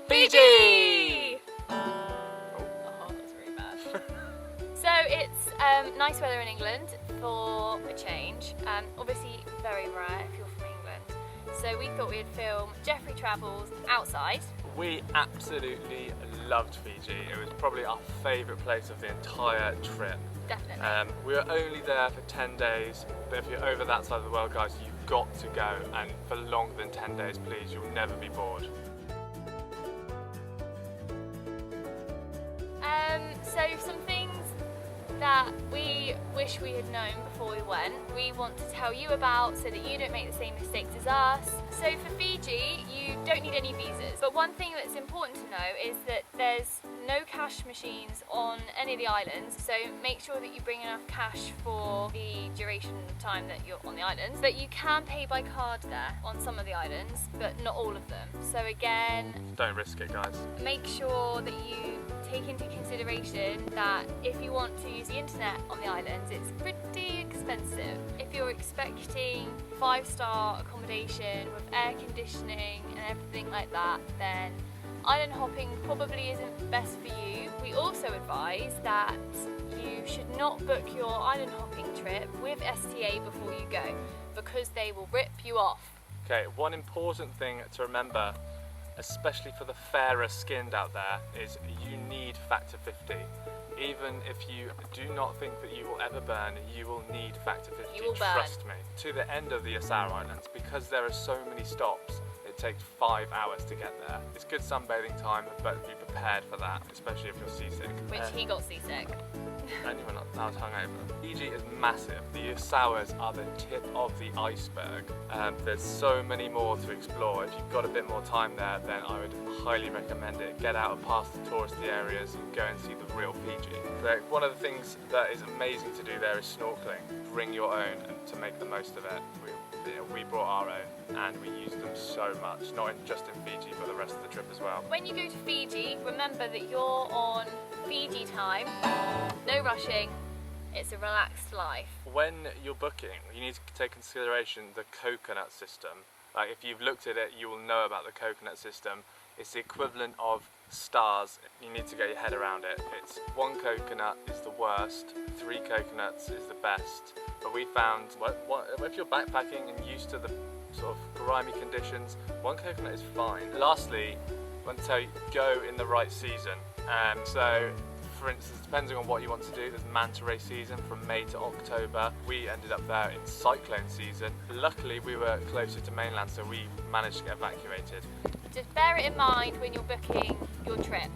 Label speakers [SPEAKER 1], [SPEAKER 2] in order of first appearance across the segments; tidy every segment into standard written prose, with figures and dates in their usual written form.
[SPEAKER 1] Fiji!
[SPEAKER 2] Oh, that's really bad. So it's nice weather in England for a change. Obviously very rare if you're from England. So we thought we'd film Jeffrey Travels outside.
[SPEAKER 1] We absolutely loved Fiji. It was probably our favourite place of the entire trip.
[SPEAKER 2] Definitely.
[SPEAKER 1] We were only there for 10 days, but if you're over that side of the world, guys, you've got to go, and for longer than 10 days, please, you'll never be bored.
[SPEAKER 2] So some things that we wish we had known before we went, we want to tell you about so that you don't make the same mistakes as us. So for Fiji, you don't need any visas. But one thing that's important to know is that there's no cash machines on any of the islands, so make sure that you bring enough cash for the duration of time that you're on the islands. But you can pay by card there on some of the islands, but not all of them. So again,
[SPEAKER 1] Don't risk it, guys.
[SPEAKER 2] make sure that you take into consideration that if you want to use the internet on the islands, it's pretty expensive. If you're expecting 5-star accommodation with air conditioning and everything like that, then island hopping probably isn't best for you. We also advise that you should not book your island hopping trip with STA before you go, because they will rip you off.
[SPEAKER 1] Okay, one important thing to remember, especially for the fairer skinned out there, is you need factor 50. Even if you do not think that you will ever burn, you will need factor 50,
[SPEAKER 2] You will burn.
[SPEAKER 1] trust me. To the end of the Asara Islands, because there are so many stops, it takes 5 hours to get there. It's good sunbathing time, but be prepared for that, especially if you're seasick.
[SPEAKER 2] Which he got seasick.
[SPEAKER 1] And you were not, I was hungover. Fiji is massive. The Asawas are the tip of the iceberg. There's so many more to explore. If you've got a bit more time there, then I would highly recommend it. Get out and past the touristy areas and go and see the real Fiji. So one of the things that is amazing to do there is snorkeling. Bring your own and to make the most of it. We brought our own and we used them so much, not just in Fiji but the rest of the trip as well.
[SPEAKER 2] When you go to Fiji, remember that you're on Fiji time, no rushing, it's a relaxed life.
[SPEAKER 1] When you're booking, you need to take into consideration the coconut system. Like if you've looked at it, you will know about the coconut system. It's the equivalent of stars. You need to get your head around it. It's 1 coconut is the worst, 3 coconuts is the best. But we found, if you're backpacking and used to the sort of grimy conditions, 1 coconut is fine. Lastly, I want to tell you, go in the right season. So, for instance, depending on what you want to do, there's manta ray season from May to October. We ended up there in cyclone season. Luckily, we were closer to mainland, so we managed to get evacuated.
[SPEAKER 2] Just bear it in mind when you're booking your trip.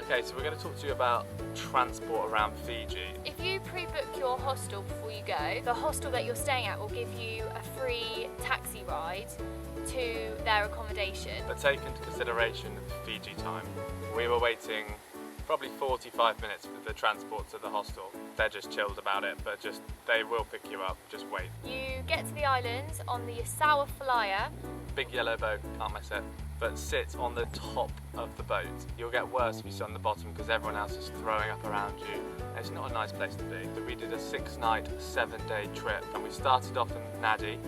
[SPEAKER 1] Okay, so we're going to talk to you about transport around Fiji.
[SPEAKER 2] If you pre-book your hostel before you go, the hostel that you're staying at will give you a free taxi ride to their accommodation.
[SPEAKER 1] But take into consideration the Fiji time. We were waiting probably 45 minutes for the transport to the hostel. They're just chilled about it, but they will pick you up, just wait.
[SPEAKER 2] You get to the islands on the Asawa Flyer.
[SPEAKER 1] Big yellow boat, can't miss it. But sit on the top of the boat. You'll get worse if you sit on the bottom because everyone else is throwing up around you. And it's not a nice place to be. So we did a 6-night, 7-day trip, and we started off in Nadi,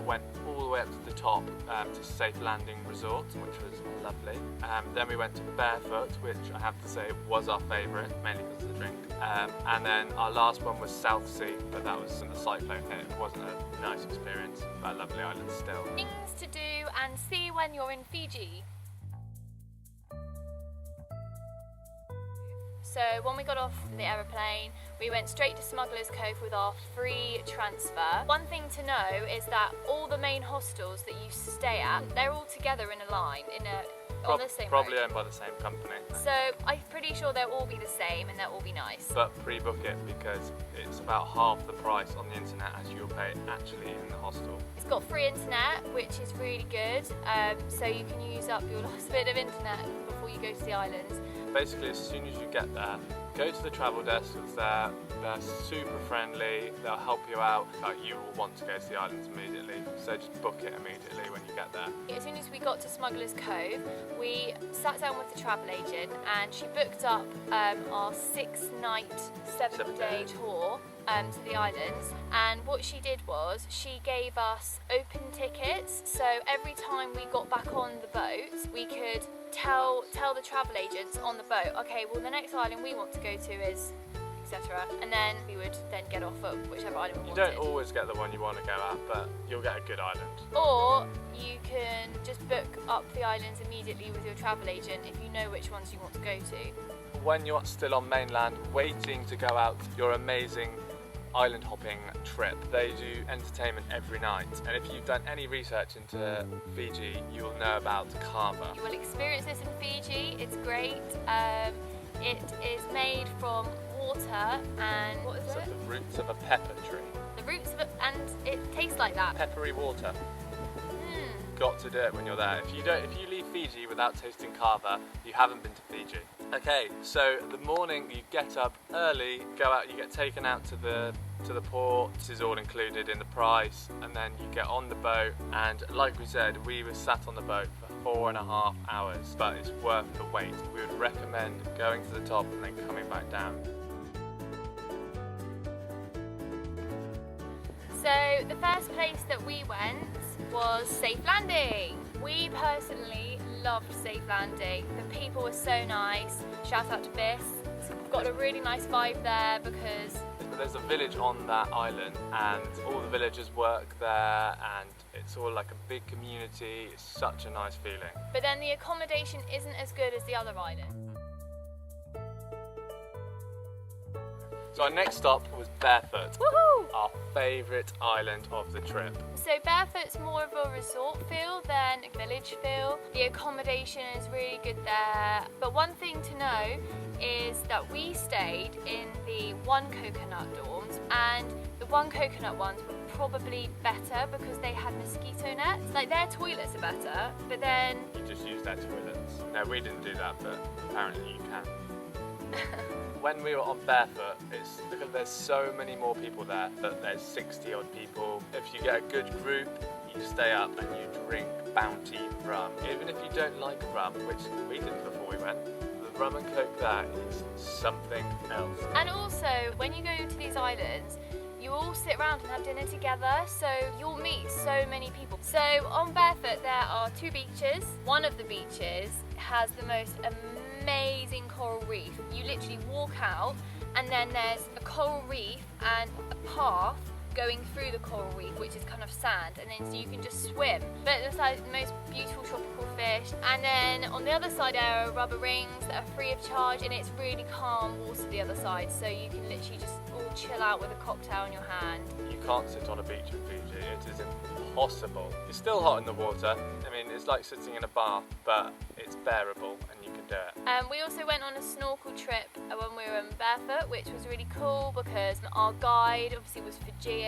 [SPEAKER 1] went all the way up to the top to Safe Landing Resort, which was lovely. Then we went to Barefoot, which I have to say was our favourite, mainly because of the drink. And then our last one was South Sea, but that was when the cyclone hit. It wasn't a nice experience, but a lovely island still.
[SPEAKER 2] Things to do and see when you're in Fiji. So when we got off the aeroplane, we went straight to Smugglers Cove with our free transfer. One thing to know is that all the main hostels that you stay at, they're all together in a line, on the same
[SPEAKER 1] Probably
[SPEAKER 2] road.
[SPEAKER 1] owned by the same company.
[SPEAKER 2] So I'm pretty sure they'll all be the same and they'll all be nice.
[SPEAKER 1] But pre-book it because it's about half the price on the internet as you'll pay actually in the hostel.
[SPEAKER 2] It's got free internet, which is really good, so you can use up your last bit of internet before you go to the islands.
[SPEAKER 1] Basically, as soon as you get there, go to the travel desk. They're super friendly. They'll help you out. You will want to go to the islands immediately, so just book it immediately when you get there.
[SPEAKER 2] As soon as we got to Smugglers Cove, we sat down with the travel agent and she booked up our 6-night, 7-day tour to the islands, and what she did was she gave us open tickets, so every time we got back on the boat we could tell the travel agents on the boat, okay, well the next island we want to go to is etc., and then we would then get off at whichever island we wanted.
[SPEAKER 1] You don't always get the one you want to go at, but you'll get a good island.
[SPEAKER 2] Or you can just book up the islands immediately with your travel agent if you know which ones you want to go to.
[SPEAKER 1] When you're still on mainland waiting to go out your amazing island hopping trip, they do entertainment every night, and if you've done any research into Fiji you will know about kava.
[SPEAKER 2] You will experience this in Fiji, it's great. It is made from water and what is
[SPEAKER 1] It's
[SPEAKER 2] it?
[SPEAKER 1] like the roots of a pepper tree.
[SPEAKER 2] The roots of it, and it tastes like that.
[SPEAKER 1] Peppery water. Got to do it when you're there. If you leave Fiji without tasting kava, you haven't been to Fiji. Okay, so the morning you get up early, go out, you get taken out to the port. This is all included in the price, and then you get on the boat, and like we said, we were sat on the boat for 4.5 hours, but it's worth the wait. We would recommend going to the top and then coming back down.
[SPEAKER 2] So the first place that we went was Safe Landing. We personally loved Safe Landing. The people were so nice. Shout out to Biss. We've got a really nice vibe there because
[SPEAKER 1] there's a village on that island and all the villagers work there, and it's all like a big community. It's such a nice feeling.
[SPEAKER 2] But then the accommodation isn't as good as the other islands.
[SPEAKER 1] So our next stop was Barefoot,
[SPEAKER 2] Woohoo!
[SPEAKER 1] our favourite island of the trip.
[SPEAKER 2] So Barefoot's more of a resort feel than a village feel. The accommodation is really good there. But one thing to know is that we stayed in the one coconut dorms, and the one coconut ones were probably better because they had mosquito nets. Like their toilets are better, but then
[SPEAKER 1] You just use their toilets. No, we didn't do that, but apparently you can. When we were on Barefoot, it's because there's so many more people there, that there's 60 odd people. If you get a good group, you stay up and you drink Bounty rum. Even if you don't like rum, which we didn't before we went, the rum and coke there is something else.
[SPEAKER 2] And also, when you go to these islands, you all sit around and have dinner together, so you'll meet so many people. So on Barefoot there are 2 beaches. One of the beaches has the most amazing coral reef. You literally walk out and then there's a coral reef and a path going through the coral reef, which is kind of sand, and then so you can just swim. But it's like the most beautiful tropical fish. And then on the other side there are rubber rings that are free of charge, and it's really calm water the other side, so you can literally just all chill out with a cocktail in your hand.
[SPEAKER 1] You can't sit on a beach in Fiji, it is impossible. It's still hot in the water. I mean, it's like sitting in a bath, but it's bearable and you can do it.
[SPEAKER 2] We also went on a snorkel trip when we were in Barefoot, which was really cool because our guide obviously was Fijian.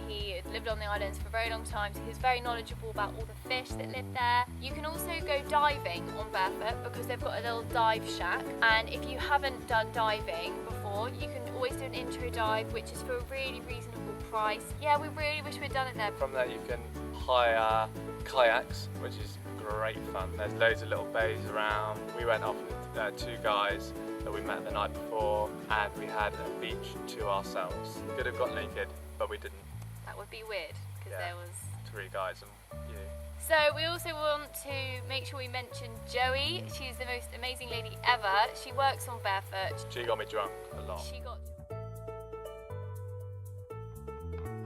[SPEAKER 2] He had lived on the islands for a very long time, so he was very knowledgeable about all the fish that lived there. You can also go diving on Barefoot because they've got a little dive shack, and if you haven't done diving before, you can always do an intro dive, which is for a really reasonable price. Yeah, we really wish we'd done it there.
[SPEAKER 1] From there you can hire kayaks, which is great fun. There's loads of little bays around. We went off with 2 guys that we met the night before, and we had a beach to ourselves. Could have got naked, but we didn't.
[SPEAKER 2] That would be weird because
[SPEAKER 1] Yeah.
[SPEAKER 2] there was
[SPEAKER 1] 3 guys and you.
[SPEAKER 2] So we also want to make sure we mention Joey. She's the most amazing lady ever. She works on Barefoot.
[SPEAKER 1] She got me drunk a lot.
[SPEAKER 2] She got.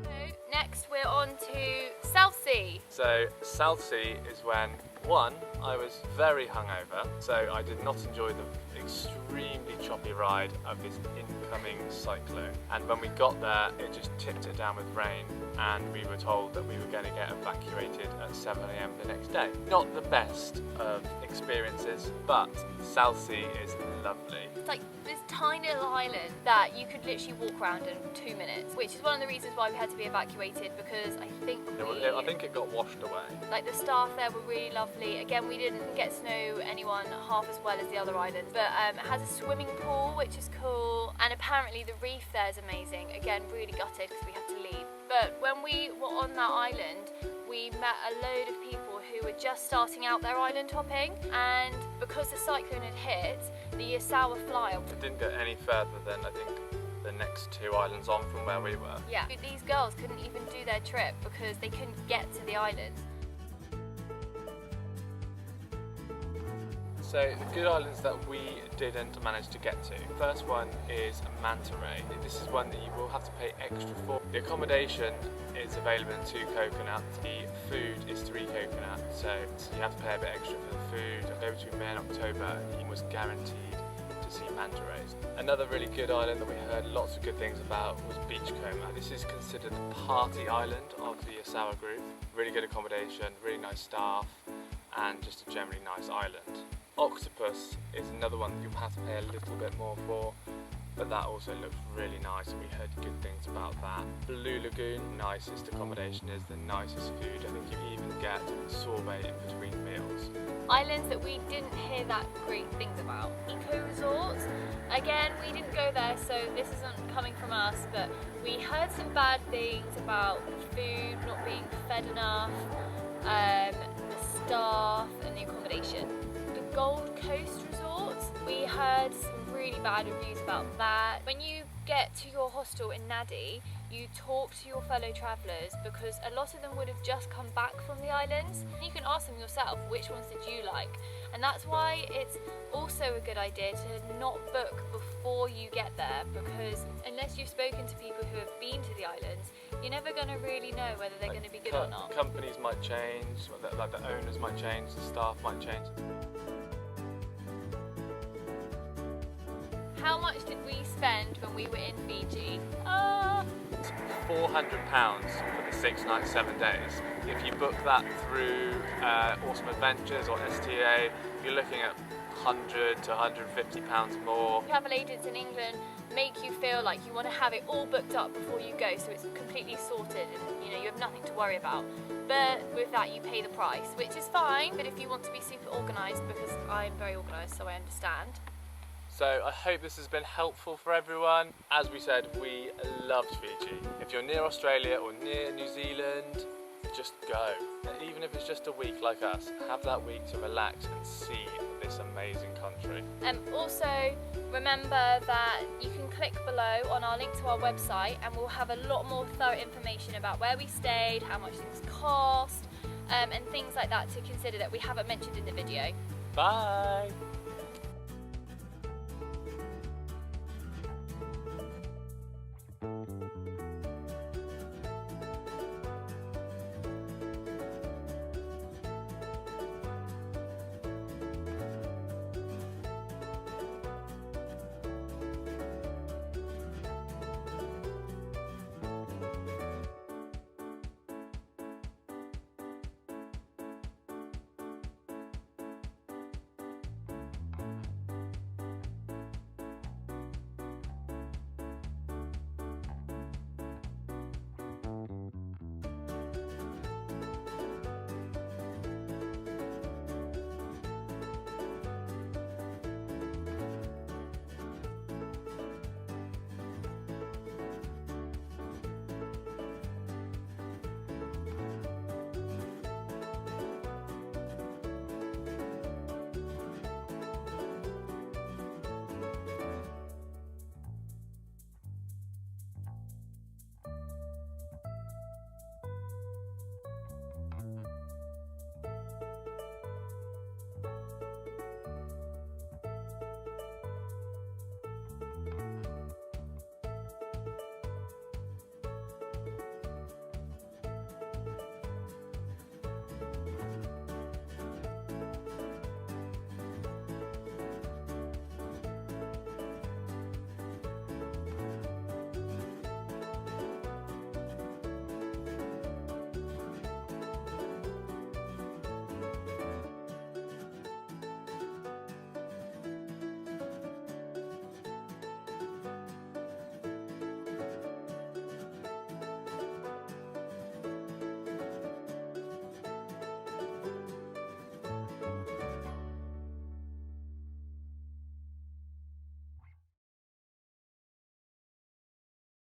[SPEAKER 2] So next we're on to South Sea.
[SPEAKER 1] So South Sea is when, one, I was very hungover, so I did not enjoy the extremely choppy ride of this incoming cyclone. And when we got there, it just tipped it down with rain, and we were told that we were going to get evacuated at 7 AM the next day. Not the best of experiences, but South Sea is lovely.
[SPEAKER 2] It's like this tiny little island that you could literally walk around in 2 minutes, which is one of the reasons why we had to be evacuated, because I think
[SPEAKER 1] I think it got washed away.
[SPEAKER 2] like the staff there were really lovely. Again, we didn't get to know anyone half as well as the other islands, but it has a swimming pool, which is cool, and apparently the reef there is amazing. Again, really gutted because we had to leave. But when we were on that island, we met a load of people who were just starting out their island hopping, and because the cyclone had hit, the Yasawa flyer
[SPEAKER 1] It didn't get any further than I think the next 2 islands on from where we were.
[SPEAKER 2] Yeah, these girls couldn't even do their trip because they couldn't get to the island.
[SPEAKER 1] So the good islands that we didn't manage to get to. First one is Manta Ray. This is one that you will have to pay extra for. The accommodation is available in 2 coconut. The food is 3 coconut, so you have to pay a bit extra for the food. Over between May and October, you was guaranteed to see manta rays. Another really good island that we heard lots of good things about was Beachcomber. This is considered the party island of the Asawa group. Really good accommodation, really nice staff, and just a generally nice island. Octopus is another one that you'll have to pay a little bit more for, but that also looks really nice. We heard good things about that. Blue Lagoon, nicest accommodation is, the nicest food. I think you even get sorbet in between meals.
[SPEAKER 2] Islands that we didn't hear that great things about. Eco resorts, again, we didn't go there, so this isn't coming from us, but we heard some bad things about the food not being fed enough, the staff and the accommodation. The Gold Coast resorts, we heard some really bad reviews about that. When you get to your hostel in Nadi, you talk to your fellow travellers because a lot of them would have just come back from the islands. You can ask them yourself, which ones did you like? And that's why it's also a good idea to not book before you get there, because unless you've spoken to people who have been to the islands, you're never going to really know whether they're going to be good or not.
[SPEAKER 1] Companies might change, like the owners might change, the staff might change.
[SPEAKER 2] How much did we spend when we were in Fiji?
[SPEAKER 1] £400 for the 6 nights, 7 days. If you book that through Awesome Adventures or STA, you're looking at £100 to £150 more.
[SPEAKER 2] Travel agents in England make you feel like you want to have it all booked up before you go, so it's completely sorted and you have nothing to worry about. But with that you pay the price, which is fine, but if you want to be super organised, because I'm very organised so I understand.
[SPEAKER 1] So I hope this has been helpful for everyone. As we said, we loved Fiji. If you're near Australia or near New Zealand, just go. Even if it's just a week like us, have that week to relax and see this amazing country.
[SPEAKER 2] Also, remember that you can click below on our link to our website and we'll have a lot more thorough information about where we stayed, how much things cost, and things like that to consider that we haven't mentioned in the video.
[SPEAKER 1] Bye!